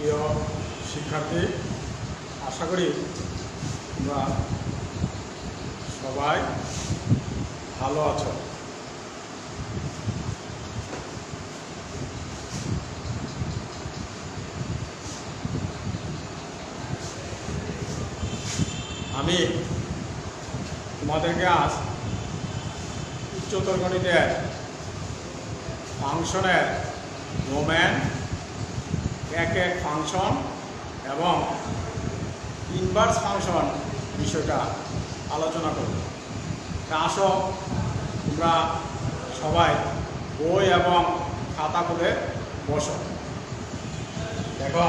প্রিয় শিক্ষার্থী, আশা করি তোমরা সবাই ভালো আছো। আমি তোমাদেরকে আজ উচ্চতর গণিতের ফাংশনের ডোমেন, এক এক ফাংশন এবং ইনভার্স ফাংশন বিষয়টা আলোচনা করব। আসো তোমরা সবাই বই এবং খাতা খুলে বসো। দেখো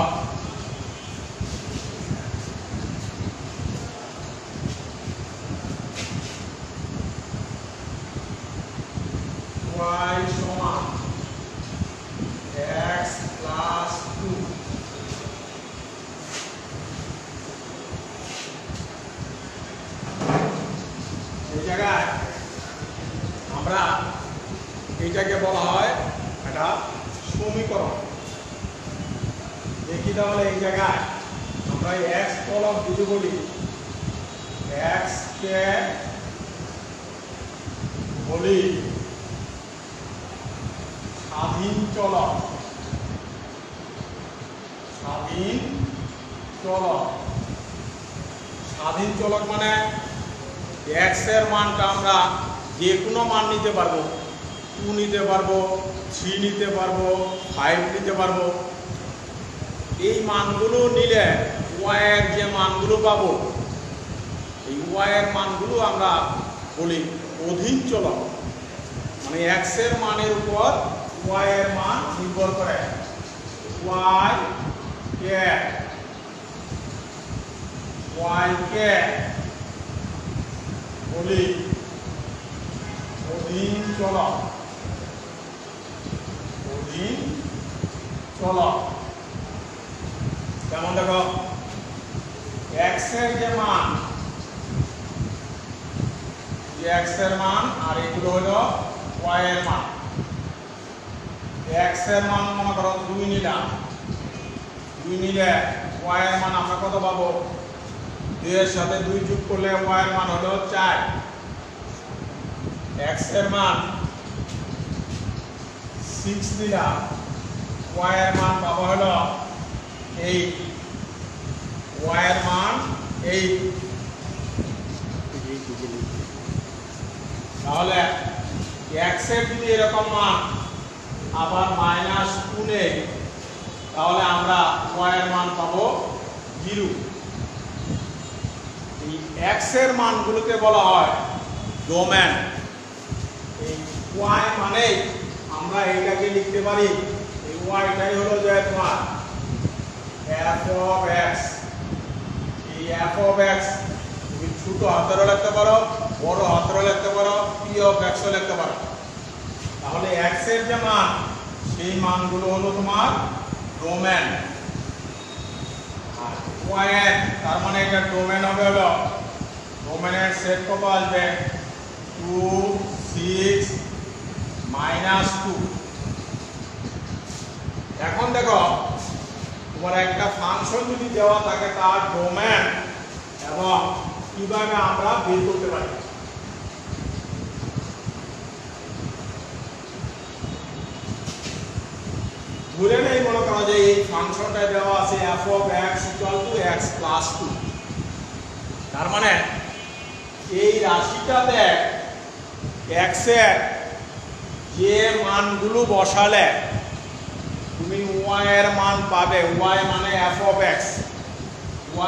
y সমান x প্লাস 2। এই জায়গায় আমরা এইটাকে বলা হয় একটা সমীকরণ। দেখি তাহলে এই জায়গায় আমরা x কলম যদি বলি, x কে বলি স্বাধীন চলক। স্বাধীন চলক, স্বাধীন চলক মানে x এর মানটা আমরা যে কোনো মান নিতে পারবো, 2 নিতে পারবো, 3 নিতে পারবো, 5 নিতে পারবো। এই মানগুলো নিলে y এর যে মানগুলো পাবো, এই y এর মানগুলো আমরা বলি অধীন চলক। মানে x এর মানের উপর y এর মান নির্ভর করে। y কে বলি অধীন চলক। অধীন চলক যেমন দেখো x এর যে মান, x এর মান, আর এগুলো হলো y এর মান। x এর মান মনে করো 2 নিলাম, 2 নিলে y এর মান আমরা কত পাবো? 2 এর সাথে 2 যোগ করলে y এর মান হলো 4। x এর মান 6 নিলাম, y এর মান পাবো হলো 8। y এর মান 8। তাহলে x এর যদি এরকম মান আবার -2 নেই, তাহলে আমরা y এর মান পাবো 0। এই x এর মানগুলোকে বলা হয় ডোমেন। এই y মানে আমরা এটাকে লিখতে পারি, এই y টাই হলো যে তোমার f of x। এই f of x তুমি ছোট হাতেরও লিখতে পারো, বড় হাতেরও লিখতে পারো, p of x ও লিখতে পারো। তাহলে x এর যে মান, সেই মানগুলো হলো তোমার ডোমেন। আর y এর, তার মানে এটা ডোমেন হবে হলো, ডোমেনের সেট কত আসবে? 2, 6, -2। এখন দেখো তোমার একটা ফাংশন যদি দেওয়া থাকে, তার ডোমেন এবং কিভাবে আমরা বের করতে পারি। ধরে নেই মনে করো যে এই ফাংশনটা দেওয়া আছে f of x = x plus 2। তার মানে এই রাশিটাতে x এর যে মানগুলো বসালে তুমি y এর মান পাবে। y মানে f of x,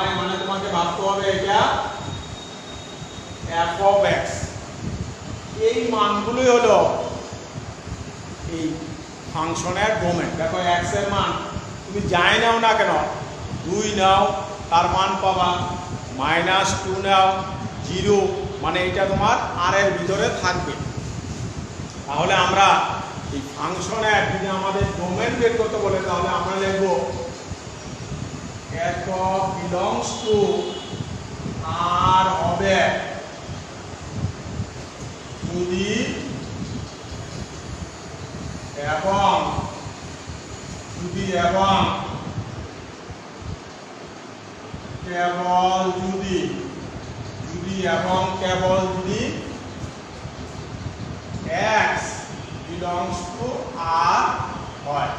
y মানে তোমাকে ভাবতে হবে এটা f of x। এই মানগুলোই হলো এই ফাংশনের ডোমেন। দেখো x এর মান তুমি যাই নাও না কেন, 2 নাও তার মান পাবা, -2 নাও 0, মানে এটা তোমার r এর ভিতরে থাকবে। তাহলে আমরা এই ফাংশনের যদি আমাদের ডোমেন বের করতে বলে, তাহলে আমরা লিখব f belongs to r হবে যদি এবং কেবল যদি এবং কেবল যদি x belongs to R হয়,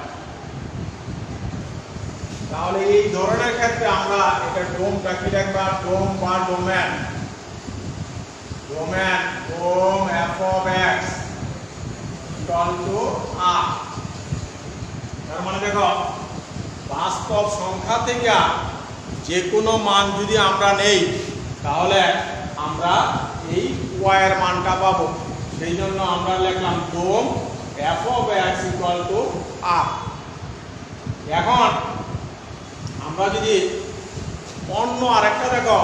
তাহলে এই ধরনের ক্ষেত্রে আমরা এটা ডোমটা কি লিখবা, ডোম বা domain dom f of x equal to R। তার মানে দেখো বাস্তব সংখ্যা থেকে যে কোনো মান যদি আমরা নেই তাহলে আমরা এই y এর মানটা পাবো, সেই জন্য আমরা লিখলাম ডোম f of x equal to R। এখন আমরা যদি অন্য আরেকটা দেখো,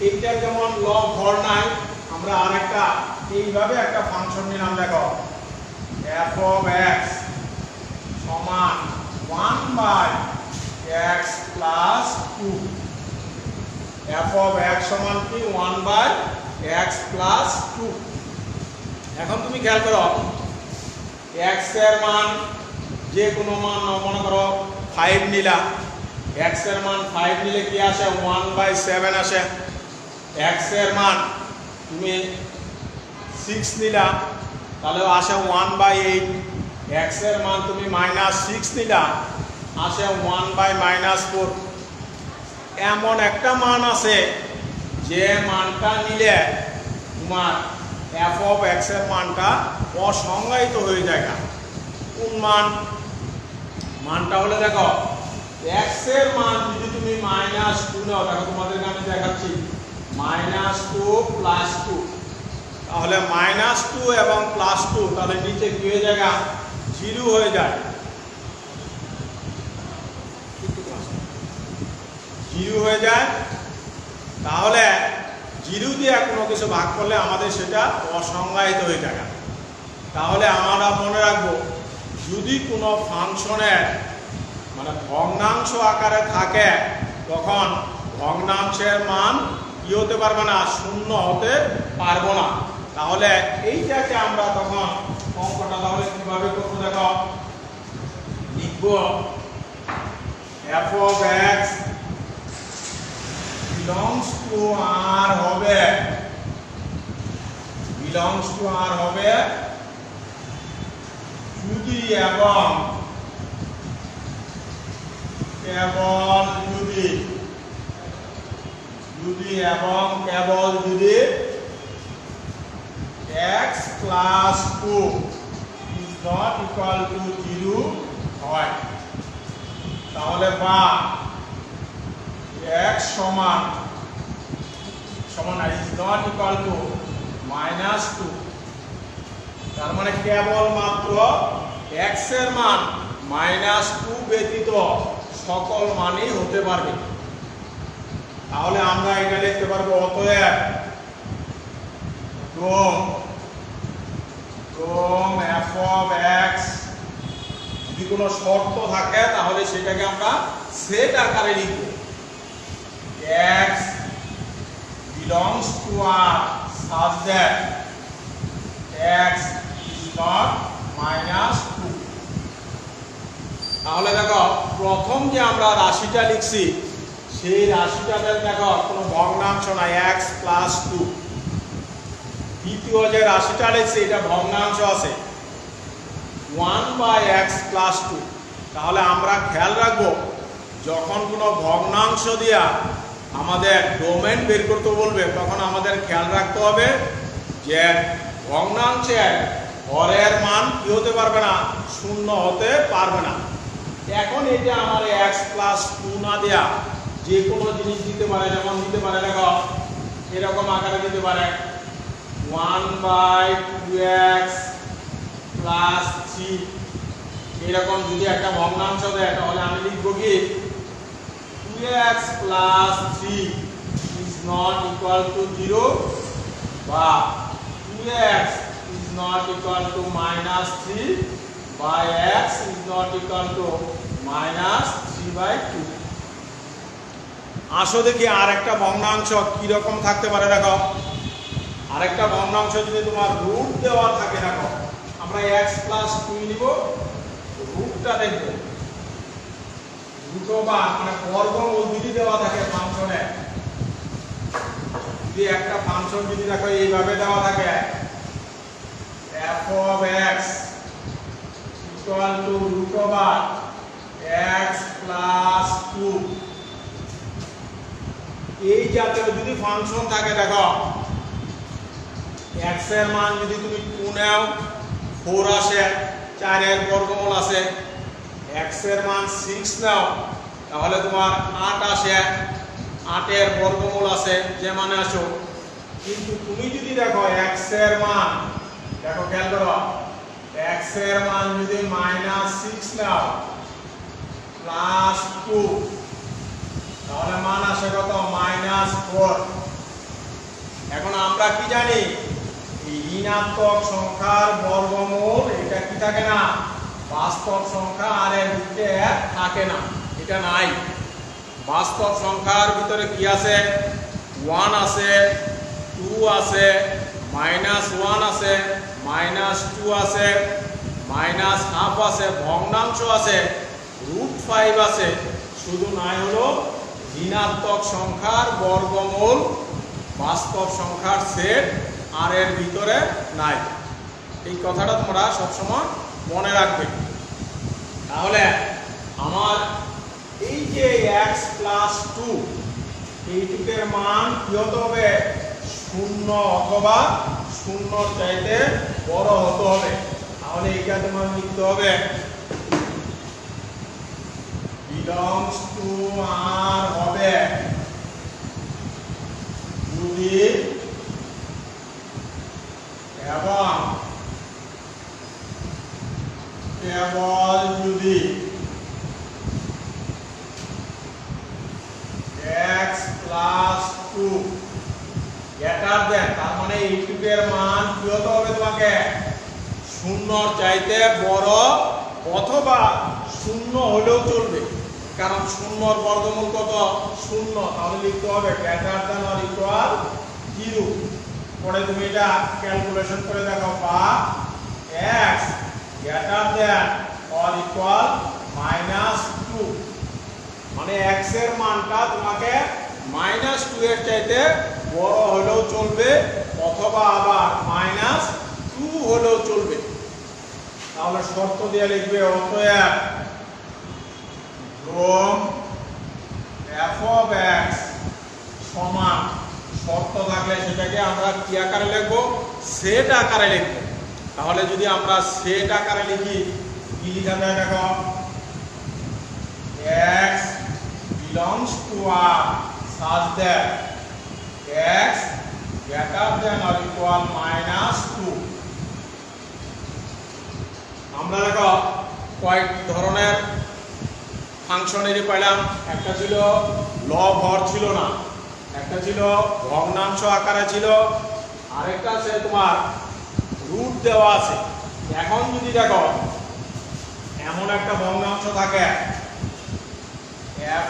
এইটা যেমন লব হর নাই, আমরা আরেকটা এইভাবে একটা ফাংশন নিলাম, দেখো f of x সমান 1/x plus 2। f of x সমান কি 1/x plus 2। এখন তুমি খেয়াল করো x এর মান যে কোনো মান মনে করো 5 নিলা, x এর মান 5 নিলে কি আসে 1/7 আসে। x এর মান তুমি 6 নিলা তাহলে আসে 1/8। x এর মান তুমি -6 নিলা আসে 1/-4। এমন একটা মান আছে যে মানটা নিলে তোমার f of x এর মানটা অসংজ্ঞায়িত হয়ে যায়। কোন মানটা হলে দেখো x এর মান যদি তুমি -2 নাও, দেখো তোমাদেরকে আমি দেখাচ্ছি -2 + 2, তাহলে -2 এবং +2 তাহলে নিচে কি হয়ে যায় 0 হয়ে যায়, 0 হয়ে যায়। তাহলে 0 দিয়ে কোনো কিছু ভাগ করলে আমাদের সেটা অসংজ্ঞায়িত হয়ে যায়। তাহলে আমরা মনে রাখবো যদি কোনো ফাংশনের মানে ভগ্নাংশ আকারে থাকে তখন ভগ্নাংশের মান কি হতে পারবে না, 0 হতে পারবো না। তাহলে এইটাকে আমরা তখন অঙ্কটা তাহলে কিভাবে করবো, দেখো লিখবো f of x belongs to R হবে যদি এবং কেবল যদি x plus 2 is not equal to 0 হয়, তাহলে বা x সমান is not equal to -2। তার মানে কেবলমাত্র x এর মান -2 ব্যতীত সকল মানই হতে পারবে। তাহলে আমরা এটা লিখতে পারবো অতএব ডোম f of x, যদি কোনো শর্ত থাকে তাহলে সেটাকে আমরা সেট আকারে লিখব, x belongs to R such that x is not -2। তাহলে দেখো প্রথম যে আমরা রাশিটা লিখছি সেই রাশিটাতে দেখো কোনো ভগ্নাংশ নাই, x plus 2। দ্বিতীয় যে রাশিটা লিখছি এটা ভগ্নাংশ আছে 1/x plus 2। তাহলে আমরা খেয়াল রাখবো যখন কোনো ভগ্নাংশ দিয়া আমাদের ডোমেন বের করতে বলবে তখন আমাদের খেয়াল রাখতে হবে যে ভগ্নাংশের হরের মান কি হতে পারবে না, 0 হতে পারবে না। এখন এটা আমার x plus 2 না দেয়া যে কোনো জিনিস দিতে পারে, যেমন দিতে পারে দেখো এরকম আকারে দিতে পারে 1/2x plus 3। এরকম যদি একটা ভগ্নাংশ দেয় তাহলে আমি লিখবো কি 2x plus 3 is not equal to 0 বা 2x is not equal to -3 by x is not equal to -3/2। আসো দেখি আর একটা ভগ্নাংশ কি রকম থাকতে পারে। দেখো আরেকটা ভগ্নাংশ যদি তোমার রুট দেওয়া থাকে, দেখো আমরা x plus 2 নিব, রুটটা দেখব। দুটো বার মানে বর্গমূল যদি দেওয়া থাকে ফাংশনে, যদি একটা ফাংশন যদি দেখো এইভাবে দেওয়া থাকে f of x equal to root over x plus 2, এই জাতীয় যদি ফাংশন থাকে, দেখো x এর মান যদি তুমি 2 নাও 4 আসে, 4 এর বর্গমূল আসে, x এর মান 6 নাও তাহলে তোমার 8 আসে, 8 এর বর্গমূল আসে যে মানে আসো। কিন্তু তুমি যদি দেখো x এর মান, দেখো খেয়াল করো, x এর মান যদি -6 নাও +2 তাহলে মান আসে কত? -4। এখন আমরা কি জানি, এই ঋণাত্মক সংখ্যার বর্গমূল এটা কি থাকে না, বাস্তব সংখ্যা আর এর ভিতরে থাকে না, এটা নাই। বাস্তব সংখ্যার ভিতরে কি আছে? 1 আছে, 2 আছে, -1 আছে, -2 আছে, -1/2 আছে, ভগ্নাংশ আছে, √5 আছে, শুধু নাই হলো ঋণাত্মক সংখ্যার বর্গমূল বাস্তব সংখ্যার সেট আর এর ভিতরে নাই। এই কথাটা তোমরা সবসময় মনে রাখবে। তাহলে আমার এই যে x + 2 এইটুকের মান কি হতে হবে? 0 অথবা 0 চাইতে বড় হতে হবে। তাহলে এটা তোমার লিখতে হবে belongs to r হবে যদি এবং কেবল যদি x + 2 গ্রেটার দেন, তার মানে এইটুকের মান কি হতে হবে? তোমাকে 0 চাইতে বড় অথবা 0 হলেও চলবে, কারণ 0 বর্গমূল কত? 0। তাহলে লিখতে হবে গ্রেটার দেন অর ইকুয়াল 0। পরে তুমি এটা ক্যালকুলেশন করে দেখো, বা x greater than or equal -2, মানে x এর মানটা তোমাকে -2 এর চাইতে বড় হলেও চলবে অথবা আবার -2 হলেও চলবে। তাহলে শর্ত দিয়ে লিখবে অতএব f of x সমান, শর্ত থাকলে সেটাকে আমরা কি আকারে লিখবো? সেট আকারে লিখবো। তাহলে যদি আমরা সেট আকারে লিখি, কি লিখা যায় দেখো, x belongs to r such that x greater than or equal -2। আমরা দেখো কয়েক ধরনের ফাংশনেরই পেলাম। একটা ছিল লব হর ছিল না, একটা ছিল ভগ্নাংশ আকারে ছিল, আরেকটা আছে তোমার রুট দেওয়া আছে। এখন যদি দেখো এমন একটা ভগ্নাংশ থাকে f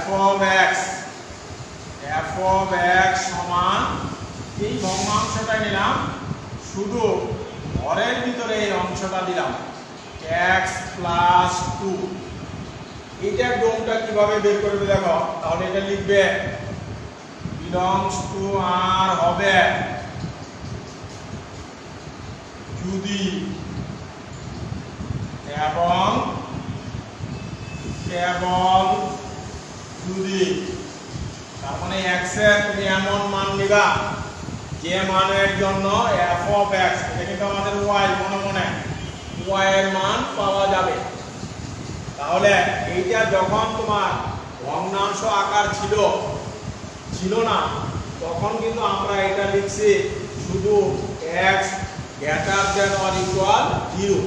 of x সমান, এই ভগ্নাংশটা নিলাম, শুধু হরের ভিতরে এই অংশটা দিলাম x + 2। এটার ডোমটা কিভাবে বের করবে দেখো, তাহলে এটা লিখবে belongs to r হবে যদি এবং কেবল যদি, তার মানে x এর তুমি এমন মান নিবা যে মানের জন্য f of x, এটা কিন্তু আমাদের y, মনে মনে y এর মান পাওয়া যাবে। তাহলে এইটা যখন তোমার ভগ্নাংশ আকার ছিল না, তখন কিন্তু আমরা এটা লিখছি শুধু x greater than or equal 0।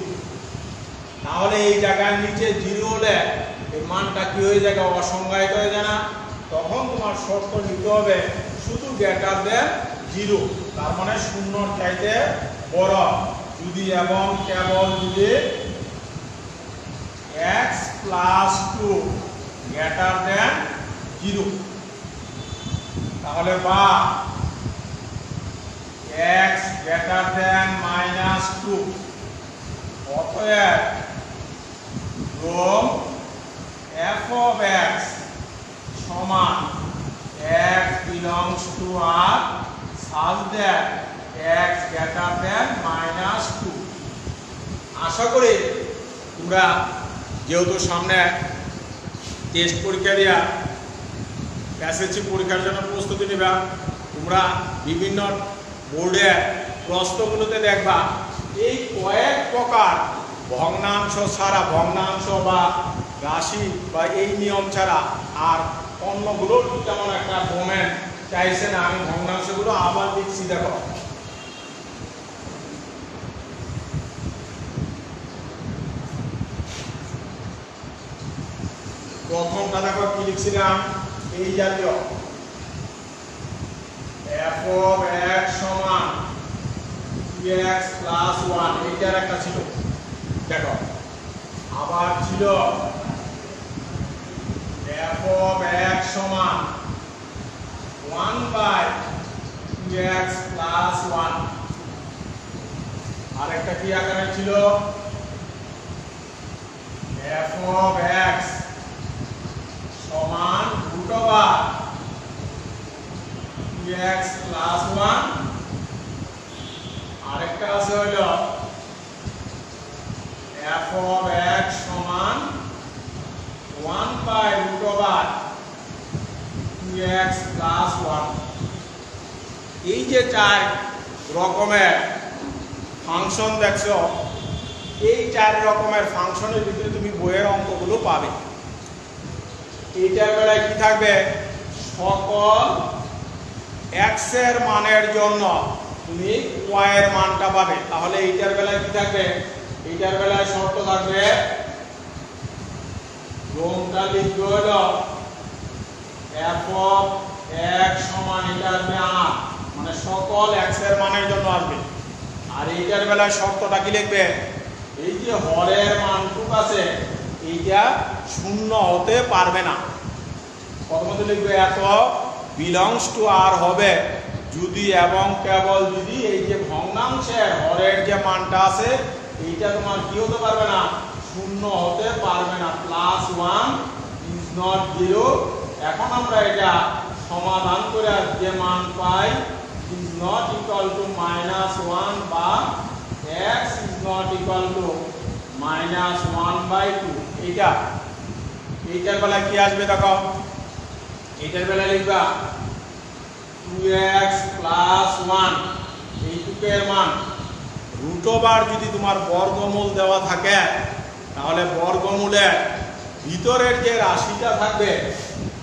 তাহলে এই জায়গার নিচে 0 হলে এই মানটা কি হয়ে যায়? অসংজ্ঞায়িত হয়ে যায় না? তখন তোমার শর্ত নিতে হবে শুধু গ্রেটার দেন 0, তার মানে 0 চাইতে বড় যদি এবং কেবল যদি x + 2 গ্রেটার দেন 0। তাহলে বা x greater than -2, অতএব f of x belongs to R such that x greater than -2। আশা করি তোমরা যেহেতু সামনে টেস্ট পরীক্ষা দেওয়া এসএসসি পরীক্ষার জন্য প্রস্তুতি নেবা, তোমরা বিভিন্ন বোর্ডে প্রশ্নগুলোতে দেখবা এই কয়েক প্রকার ভগ্নাংশ ছাড়া, ভগ্নাংশ বা রাশি বা এই নিয়ম ছাড়া আর অন্যগুলোর তেমন একটা কমেন্ট চাইছে না। আমি ভগ্নাংশগুলো আবার লিখছি, দেখো প্রথমটা দেখো কি লিখছিলাম, এই জাতীয় f of x সমান 2x plus 1, এইটার একটা ছিল। দেখো আবার ছিল f of x সমান 1/2x plus 1। আরেকটা কি আকারে ছিল, f of x সমান √2x plus 1। আরেকটা আছে হলো f of x সমান 1/√2x plus 1। এই যে চার রকমের ফাংশন দেখছো, এই চার রকমের ফাংশনের ভিতরে তুমি বইয়ের অঙ্কগুলো পাবে। এইটার বেলায় কি থাকবে, সকল x এর মানের জন্য তুমি y এর মানটা পাবে। তাহলে এইটার বেলায় কি থাকবে, এইটার বেলায় শর্ত থাকবে, রোমটা লিখবে হলো f of x সমান এটা আসবে r, মানে সকল x এর মানের জন্য আসবে। আর এইটার বেলায় শর্তটা কি লিখবে, এই যে হরের মানটুক আছে এইটা শূন্য হতে পারবে না। প্রথমত লিখবে এত বিলংস টু আর হবে যদি এবং কেবল যদি এই যে ভগ্নাংশের হরের যে মানটা আছে এইটা তোমার কি হতে পারবে না, শূন্য হতে পারবে না। +1 ইজ নট 0। এখন আমরা এটা সমাধান করে যে মান পাই ইজ নট ইকুয়াল টু -1 বা x is not equal to -1/2। এইটার বেলায় কি আসবে দেখো, এইটার বেলায় লিখবা 2x plus 1, এইটুকের মান √, যদি তোমার বর্গমূল দেওয়া থাকে তাহলে বর্গমূলের ভিতরের যে রাশিটা থাকবে,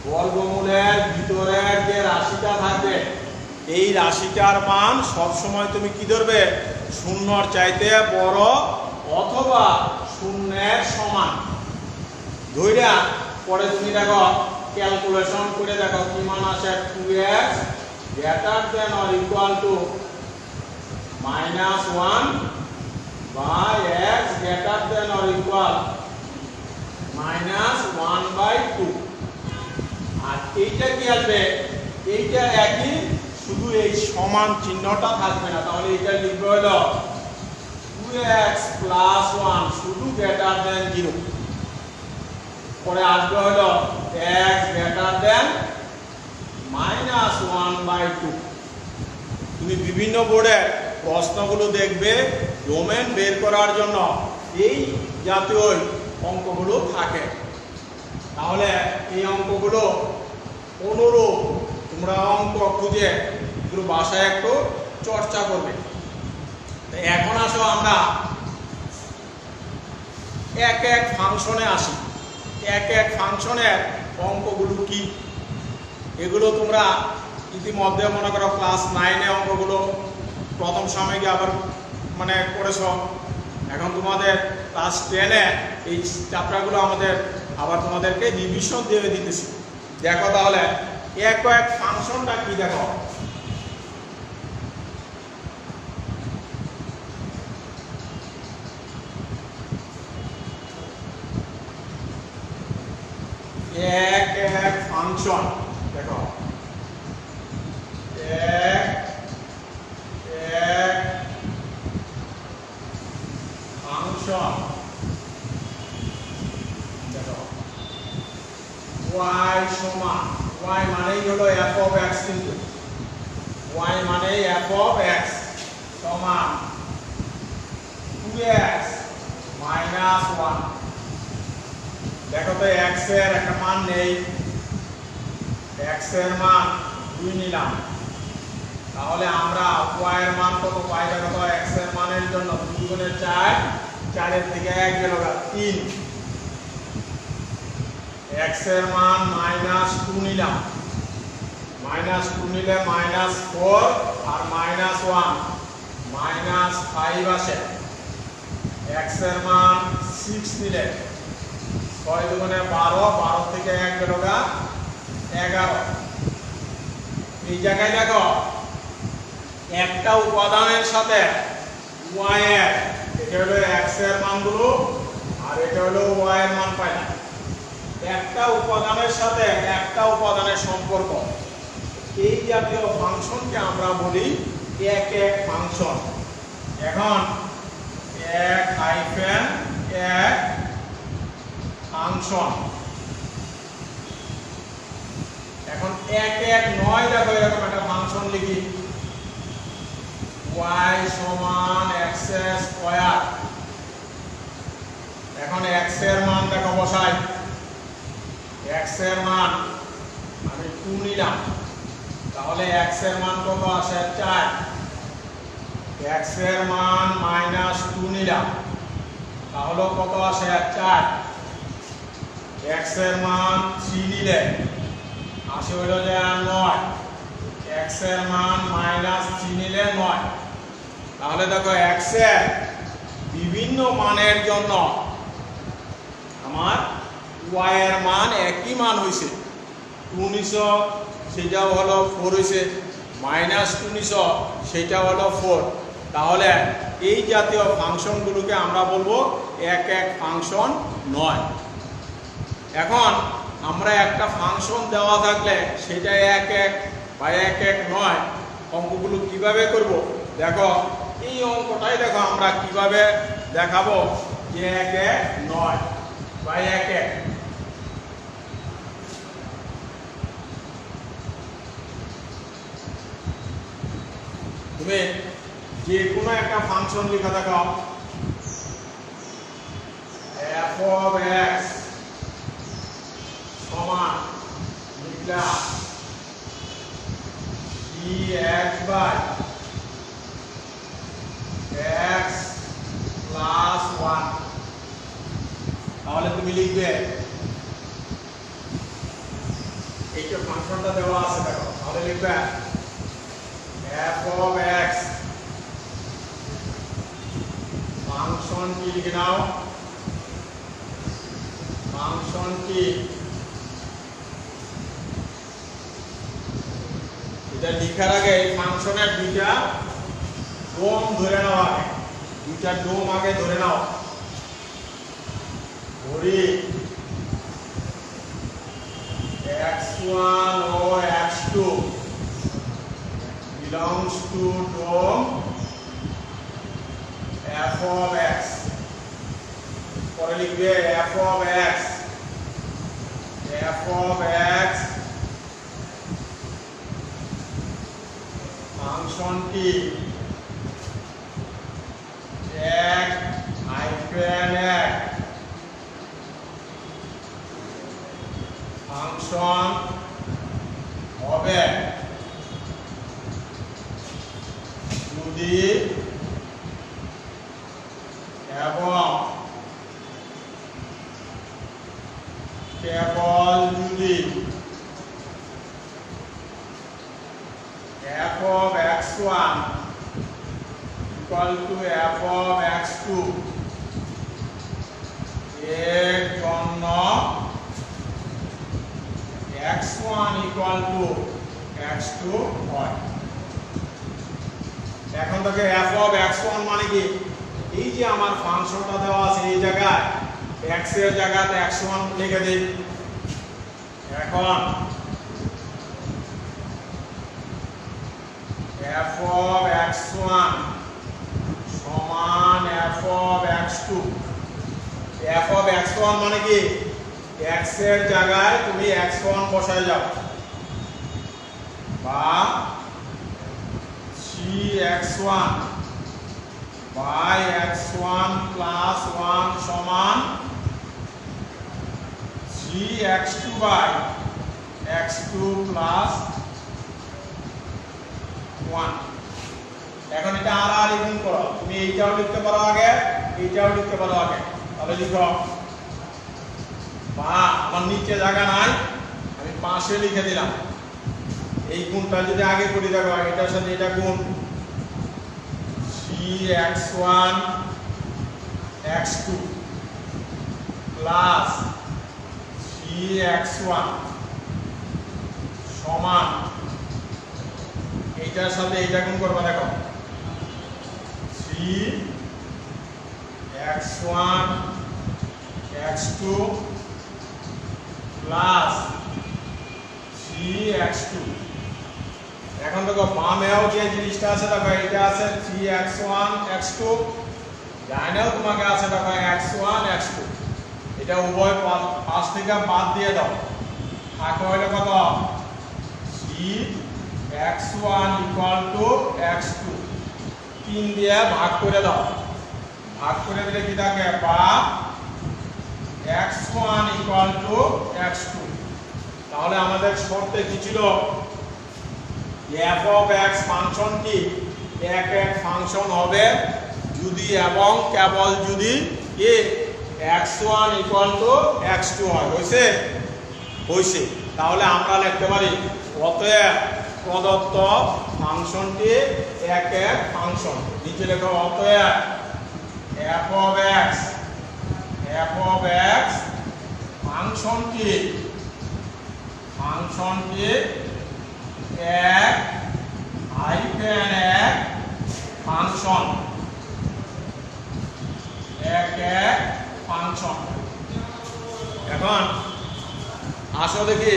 বর্গমূলের ভিতরের যে রাশিটা থাকবে এই রাশিটার মান সবসময় তুমি কি ধরবে, শূন্যর চাইতে বড় অথবা শূন্যের সমান ধইরা পরে তুমি দেখো ক্যালকুলেশন করে দেখো কি মান আসে, 2x greater than or equal to -1 বা x greater than or equal -1/2। আর এইটা কি আসবে, এইটা একই, শুধু এই সমান চিহ্নটা থাকবে না। তাহলে এটা লিখবে হলো 2x plus 1 শুধু greater than 0। পরে আসবে হলো x greater than -1/2। তুমি বিভিন্ন বোর্ডের প্রশ্নগুলো দেখবে, ডোমেন বের করার জন্য এই জাতীয় অঙ্কগুলো থাকে। তাহলে এই অঙ্কগুলো অনুরূপ তোমরা অঙ্ক খুঁজে এগুলো বাসায় একটু চর্চা করবে। এখন আসো আমরা এক এক ফাংশনে আসি। এক এক ফাংশনের অঙ্কগুলো কি, এগুলো তোমরা ইতিমধ্যে মনে করো ক্লাস 9-এ অঙ্কগুলো প্রথম সাময়িকে আবার মানে করেছ। এখন তোমাদের ক্লাস 10-এ এই চ্যাপ্টারগুলো আমাদের আবার তোমাদেরকে রিভিশন দিয়ে দিতেছি। দেখো তাহলে এক এক ফাংশনটা কি, দেখো এক এক ফাংশন, দেখো এক এক ফাংশন, দেখো y সমান y মানেই হলো f of x, কিন্তু y মানেই f of x সমান 2x minus 1। দেখো তো x এর একটা মান নেই, x এর মান 2 নিলাম, তাহলে আমরা y এর মান কত পাই? দেখো তো x এর মানের জন্য 2 গুণে 4, 4 এর থেকে 1 গেল 3, x এর মান -2 নিলাম, -2 নিলে -4 আর -1 -5 আসে। x এর মান 6 নিলে 6 দুগুণে 12, 12 থেকে 1 গেল 11। এই জায়গায় দেখো একটা উপাদানের সাথে y এর, এটা হলো x এর মানগুলো আর এটা হলো y এর মান পাইলাম। একটা উপাদানের সাথে একটা উপাদানের সম্পর্ক, এই জাতীয় ফাংশনকে আমরা বলি এক এক ফাংশন। এখন এক হাইফেন এক ফাংশন। এখন এক এক নয়, দেখো এরকম একটা ফাংশন লিখি, y সমান x স্কয়ার। এখন x এর মান দেখো বসাই, x এর মান আমি 2 নিলাম, তাহলে x এর মান কত আসে? 4। x এর মান -2 নিলাম, তাহলে কত আসে? 4। x এর মান 3 নিলে আসে হলো যে 9, x এর মান -3 নিলে 9। তাহলে দেখো x এর বিভিন্ন মানের জন্য আমার y এর মান একই মান হইছে। 2 নিছো সেটাও হলো 4 হইছে, -2 নিছো সেটা হলো 4। তাহলে এই জাতীয় ফাংশনগুলোকে আমরা বলবো এক এক ফাংশন নয়। এখন আমরা একটা ফাংশন দেওয়া থাকলে সেটা এক এক বা এক এক নয়, অঙ্কগুলো কিভাবে করব? দেখো এই অঙ্কটাই দেখো আমরা কিভাবে দেখাবো যে এক এক নয় বা এক এক। তুমি যে কোনো একটা ফাংশন লিখে দেখো, f of x সমান লিখলাম dx by x plus 1। তাহলে তুমি লিখবে, এইটা ফাংশনটা দেওয়া আছে দেখো, তাহলে লিখবে f of x ফাংশন কি লিখে নাও, ফাংশন কি, এটা লেখার আগে এই ফাংশনের দুইটা ডোম ধরে নাও, আগে দুইটা ডোম আগে ধরে নাও, ধরি x1 O x2 belongs to dome f of x। পরে লিখবে f of x, f of x function কি, এক হাইফেন এক ফাংশন হবে যদি এবং কেবল যদি f of x1 equal to f of x2 এর জন্য x1 equal to x2 হয়। এখন থেকে f of x1 মানে কি, এই যে আমার ফাংশনটা দেওয়া আছে এই জায়গায় x এর জায়গাতে x1 লিখে দিই। এখন f of x1 সমান f of x2। f of x1 মানে কি, x এর জায়গায় তুমি x1 বসায় যাও, বা 3x1 বাই x1 প্লাস 1 সমান 3x2 বাই x2 প্লাস 1। এখন এটা আর গুণ করো, তুমি এইটাও লিখতে পারো আগে, এইটাও লিখতে পারো আগে। তাহলে লিখো বা, আমার নিচে জায়গা নাই, আমি পাশে লিখে দিলাম। এই গুণটা যদি আগে করি, দেখো এটার সাথে এটা গুণ 3x1 x2 প্লাস 3x1 সমান, এইটার সাথে এইটা গুণ করবা, দেখো 3x1 x2 প্লাস 3x2। এখন দেখো বামেও যে জিনিসটা আছে, দেখো এটা আছে 3x1 x2, ডাইনেও তোমাকে আছে দেখো x1 x2। এটা উভয় পাশ থেকে বাদ দিয়ে দাও, থাকে হইলো কত 3x1 ইকুয়াল টু x2। 3 দিয়ে ভাগ করে দাও, ভাগ করে দিলে কি থাকে বা x1 ইকুয়াল টু x2। তাহলে আমাদের শর্তে কি ছিল, f of x ফাংশনটি এক এক ফাংশন হবে যদি এবং কেবল যদি x1 ইকুয়াল টু x2 হয়। হয়েছে? হয়েছে। তাহলে আমরা লিখতে পারি অতএব প্রদত্ত ফাংশনটি এক এক ফাংশন। নিচে লেখো অতএব f of x ফাংশনটি এক হাইফেন এক ফাংশন, এক এক ফাংশন। এখন আসো দেখি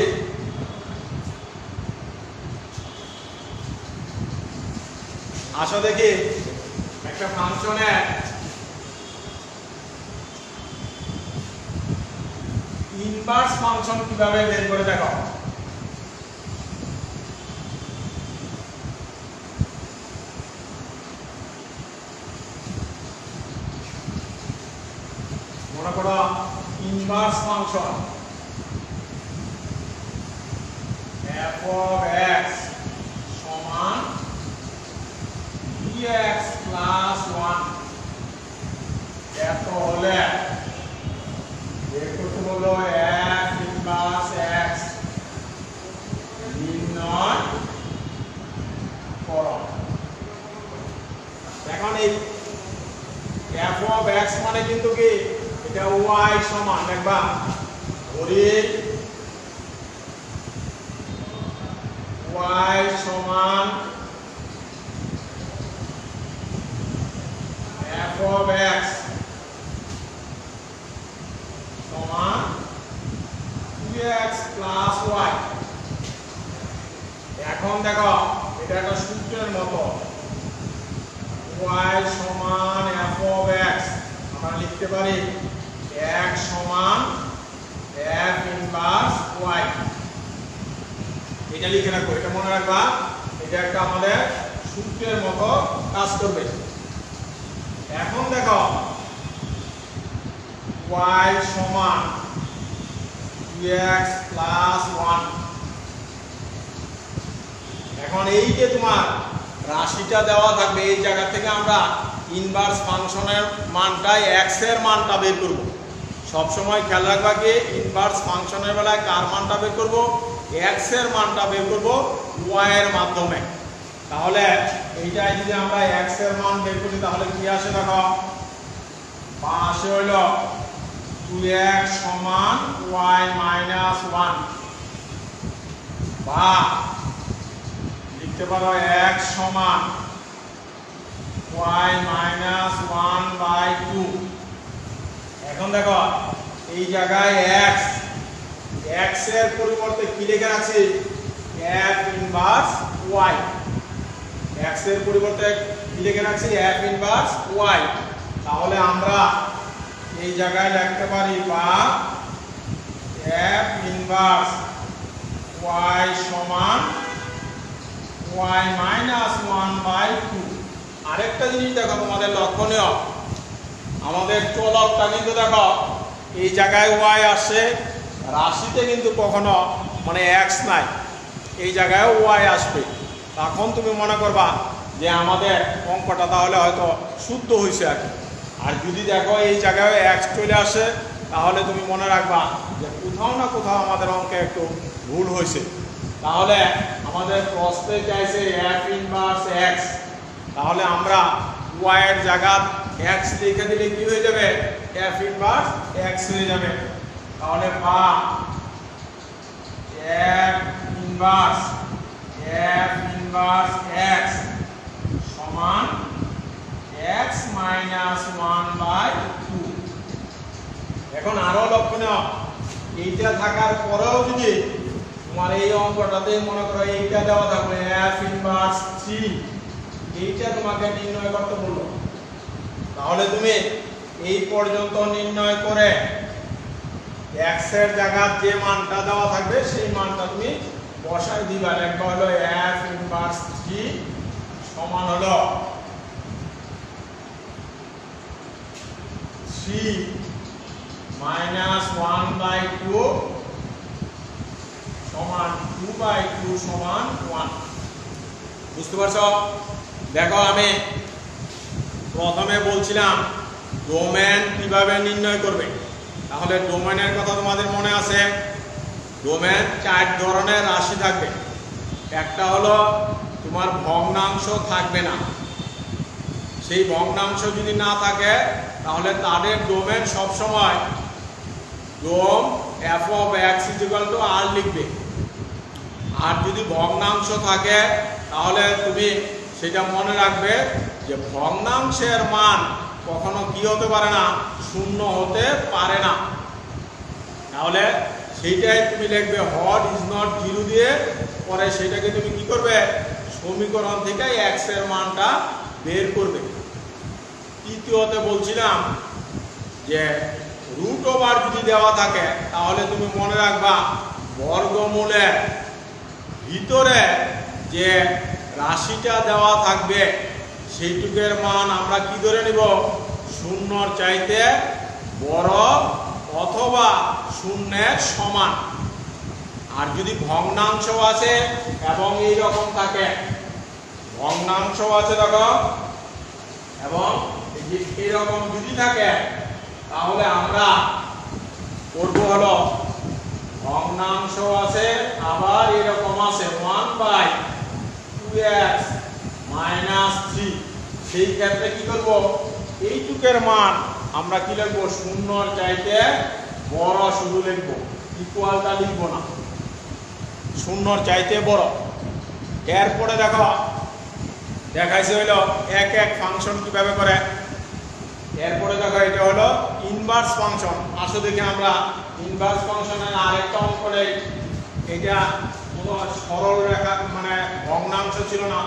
একটা ফাংশনের ইনভার্স ফাংশন কিভাবে বের করে দেখো। মনে করো inverse function f of x সমান dx প্লাস 1। এত হলে দেখো হলো f ইনভার্স x নির্ণয় করো। এখন এই f of x মানে কিন্তু কি, এটা y সমান, দেখবা ধরি y সমান f of x সমান 2x প্লাস y। এখন দেখো এটা একটা সূত্রের মতো, y সমান f of x আমরা লিখতে পারি x সমান f ইনভার্স y। এটা লিখে রাখো, এটা মনে রাখবা, এটা একটা আমাদের সূত্রের মতো কাজ করবে। এখন দেখো y সমান 2x প্লাস 1। এখন এই যে তোমার রাশিটা দেওয়া থাকবে, এই জায়গা থেকে আমরা ইনভার্স ফাংশনের মানটা x এর মানটা বের করব। সব সময় খেয়াল রাখবা কি ইনভার্স ফাংশনের বেলায় কার মানটা বের করব, x এর মানটা বের করব y এর মাধ্যমে। তাহলে এইটাই যদি আমরা x এর মান বের করি তাহলে কি আসে দেখো, পাশে হইল 2x সমান y মাইনাস 1 বা লিখতে পারো x সমান y মাইনাস 1/2। এখন দেখো এই জায়গায় x এর পরিবর্তে কি লিখে রাখছি, f ইনভার্স y। x এর পরিবর্তে কি লিখে রাখছি, f ইনভার্স y। তাহলে আমরা এই জায়গায় লিখতে পারি বা f ইনভার্স y সমান y মাইনাস 1/2। আরেকটা জিনিস দেখো তোমাদের লক্ষণীয়, আমাদের চলকটা কিন্তু দেখো এই জায়গায় y আসছে, রাশিতে কিন্তু কখনো মানে x নাই, এই জায়গায় y আসবে। তখন তুমি মনে করবা যে আমাদের অঙ্কটা তাহলে হয়তো শুদ্ধ হয়েছে আর কি। আর যদি দেখো এই জায়গায় x চলে আসে, তাহলে তুমি মনে রাখবা যে কোথাও না কোথাও আমাদের অঙ্কে একটু ভুল হয়েছে। তাহলে আমাদের প্রশ্নে চাইছে f ইনভার্স x, তাহলে আমরা y এর জায়গা x লিখে দিলে কি হয়ে যাবে, f ইনভার্স x হয়ে যাবে। তাহলে বা f ইনভার্স x সমান x মাইনাস 1/2। এখন আরো লক্ষণীয়, এইটা থাকার পরেও যদি তোমার এই অঙ্কটাতে মনে করো এইটা দেওয়া থাকবে f ইনভার্স 3, এইটা তোমাকে নির্ণয় করতে বললো, তাহলে তুমি এই পর্যন্ত নির্ণয় করে x এর জায়গায় যে মানটা দেওয়া থাকবে সেই মানটা তুমি বসাই দিবা। একটা হলো f ইনভার্স 3 সমান হলো 3 মাইনাস 1/2 সমান 2/2 সমান 1। বুঝতে পারছো? দেখো আমি প্রথমে বলছিলাম ডোমেন কিভাবে নির্ণয় করবে, তাহলে ডোমেনের কথা তোমাদের মনে আছে। ডোমেন 4 ধরনের রাশি থাকবে। একটা হলো তোমার ভগ্নাংশ থাকবে না, সেই ভগ্নাংশ যদি না থাকে তাহলে তাদের ডোমেন সবসময় ডোম f of x equal to r লিখবে। আর যদি ভগ্নাংশ থাকে তাহলে তুমি সেটা মনে রাখবে যে ভগ্নাংশের মান কখনো কি হতে পারে না, শূন্য হতে পারে না। তাহলে সেইটাই তুমি লিখবে হট ইজ নট জিরো দিয়ে, পরে সেটাকে তুমি কি করবে, সমীকরণ থেকে x এর মানটা বের করবে। তৃতীয়তে বলছিলাম যে রুট ওভার যদি দেওয়া থাকে তাহলে তুমি মনে রাখবা বর্গমূলের ভিতরে যে রাশিটা দেওয়া থাকবে সেইটুকের মান আমরা কি ধরে নিব, শূন্যর চাইতে বড় অথবা শূন্যের সমান। আর যদি ভগ্নাংশ আছে এবং এই রকম থাকে, ভগ্নাংশ আছে দেখো এবং এইরকম যদি থাকে, তাহলে আমরা করব হলো ভগ্নাংশ আছে আবার এরকম আছে 1/2x মাইনাস 3, সেই ক্ষেত্রে কি করব, এইটুকের মান আমরা কি লিখবো, শূন্যর চাইতে বড় শুধু লিখবো, ইকুয়ালটা লিখবো না, শূন্যর চাইতে বড়। এরপরে দেখো দেখাইছে হলো এক এক ফাংশন কিভাবে করে। এরপরে দেখো এটা হলো ইনভার্স ফাংশন। আসো দেখি আমরা ইনভার্স ফাংশনের আরেকটা অঙ্ক নেই। এটা কোনো সরল রেখা মানে ভগ্নাংশ ছিল না,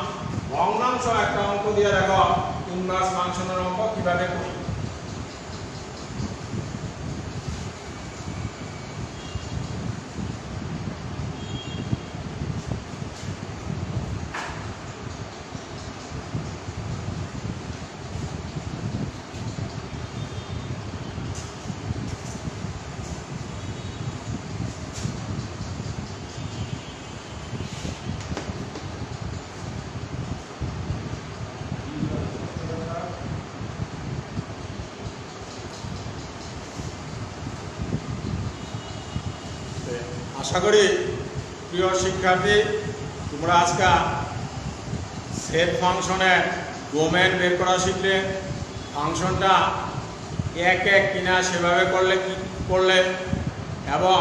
ভগ্নাংশ একটা অঙ্ক দিয়ে দেখো ইনভার্স ফাংশনের অঙ্ক কিভাবে করি। আশা করি প্রিয় শিক্ষার্থী তোমরা আজকে সেট ফাংশনের ডোমেন বের করা শিখলে, ফাংশনটা এক এক কিনা সেভাবে করলে কি করলে এবং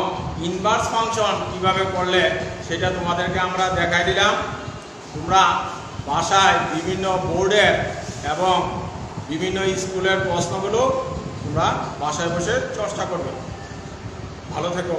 ইনভার্স ফাংশন কিভাবে করলে সেটা তোমাদেরকে আমরা দেখাই দিলাম। তোমরা বাসায় বিভিন্ন বোর্ডের এবং বিভিন্ন স্কুলের প্রশ্নগুলো তোমরা বাসায় বসে চর্চা করবে। ভালো থেকো।